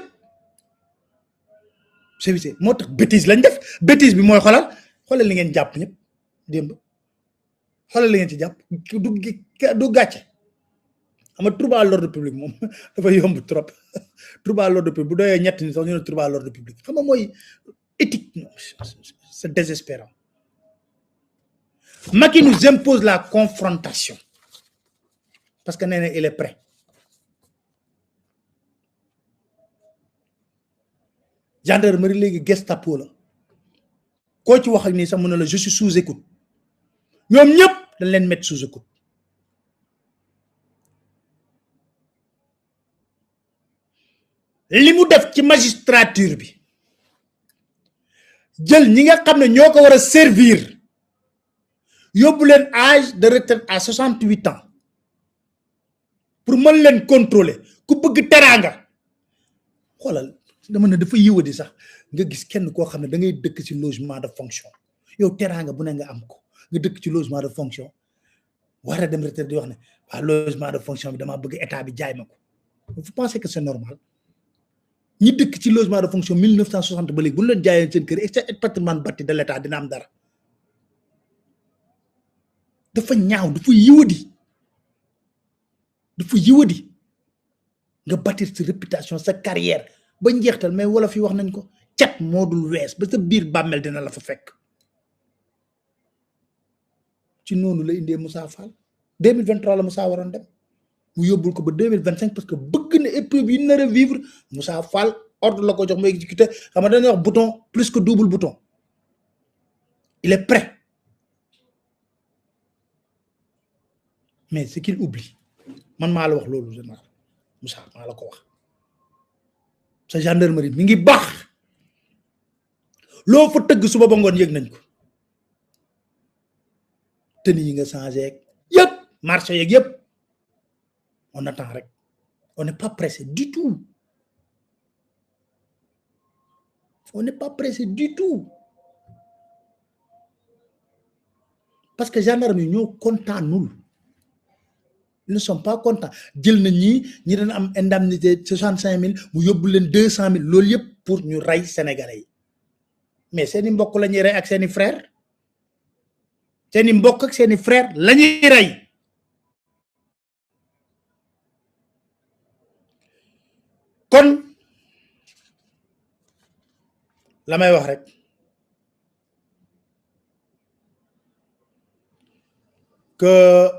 service moo tax bêtise lañ def bêtise bi mooy xoolal li ngeen jàpp ñëpp démb xoolal li ngeen ci jàpp du gàcce xam nga trouble à l'ordre public moom dafa yomb trop trouble à l'ordre public bu doyee ñett ni sax ñu ne trouble à l'ordre public xam nga mooy éthique c'est désespérant Macky nous impose la confrontation parce que nee na il est prêt gendarmerie léegi Gestapo la koo ci wax ak nii sax mu ne la je suis sous écoute ñoom ñëpp dañ leen mettre sous écoute li mu def ci magistrature bi jël ñi nga xam ne ñoo ko war a servir yóbbu leen âge de retraite à 68 ans pour mën leen contrôler ku bëgg teraanga xoolal dama ne dafa yiwadi sax nga gis kenn koo xam ne da ngay dëkk ci logement de fonction yow teraanga bu ne nga am ko nga dëkk ci logement de fonction war a dem retraite di wax ne waa logement de fonction bi damaa bëgg état bi jaay ma ko vous pensez que c'est normal ñi dëkk ci logement de fonction 1960 ba léegi bu ñu leen jaayee seen kër et patrimoine bâti de l'état dina am dara dafa ñaaw dafa yiwadi nga bâtir sa réputation sa carrière ba njeextal mais wala fi wax nañ ko cat moo dul wees ba sa biir bàmmel dina la fa fekk ci noonu la indee Moussa Fall 2023 la Moussa waroon dem mu yóbbul ko ba 2025 parce que bëgg na épreuve yi nar a vivre Moussa Fall ordre la ko jox mu exécuté xam nga dañuy wax bouton plus que double bouton il est prêt mais ce qu'il oublie man maa la wax loolu général Moussa maa la ko wax sa gendarmerie mi ngi baax loo fa tëgg suba ba ngoon yëg nañ ko tenue yi nga changé yëpp marché yeeg yëpp on attend rek on n'est pas pressé du tout on n'est pas pressé du tout parce que gendarme yi ñoo kontaanul ils ne sont pas contents jël na ñi dañ am indemnité 65 000 mu yóbbu leen 200 000 loolu yëpp pour ñu rey sénégalais yi mais seeni mbokk la ñuy rey ak seeni frère seeni mbokk ak seeni frère la ñuy rey kon la may wax rek que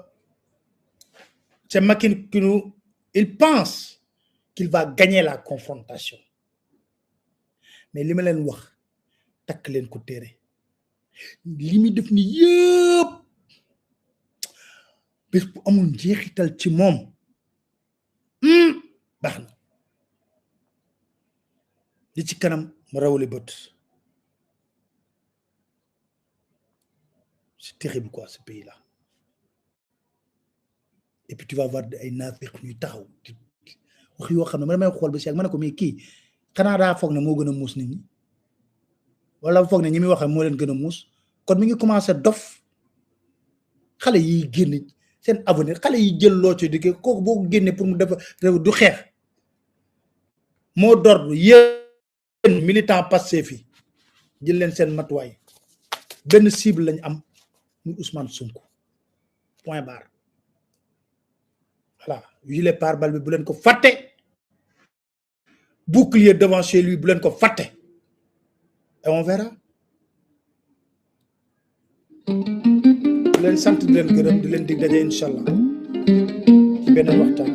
c'est Macky qui nous il pense qu'il va gagner la confrontation mais li ma leen wax takk leen ko téere li muy def ni yëpp bés bu amul njeexital ci moom baax na li ci kanam mu rawale bët c'est terrible quoi ce pays là et puis tu vas voir ay naafeq ñuy taxaw wax yoo xam ne man damay xool ba si ak ma ne ko mais kii xanaa daa foog ne moo gën a muus nit ñi wala foog ne ñi muy wax moo leen gën a muus kon mi ngi commencé dof xale yi génn seen avenir xale yi jël loo ci di kooku boo ko génnee pour mu def du xeex moo d'ordre yéen militant Pastef yi jël leen seen matuwaay benn cible lañ am muy Ousmane Sonko point barre voilà gilet pare-balles bi bu leen ko fàtte bouclier devant chez lui bu leen ko fàtte et on verra di leen sant di leen gërëm di leen dig daje incha allah ci beneen waxtaan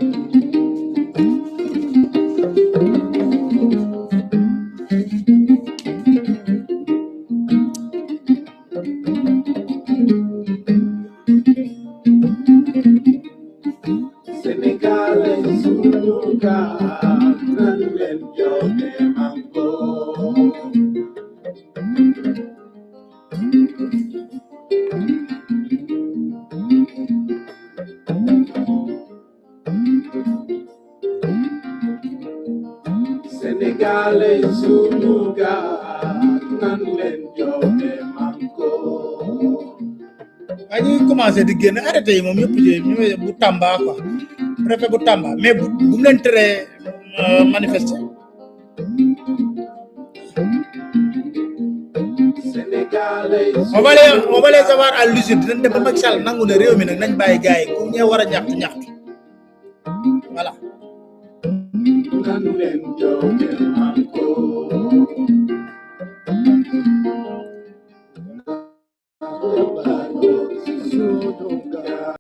commencé di génn arrêté yi moom yëpp bu Tamba quoi préfet bu Tamba mais bu mu leen teree manifester on va les avoir à l'usure dinañ dem ba Macky Sall nangu ne réew mi nag nañ bàyyi gars yi ku ñee war a ñaxtu voilà Don't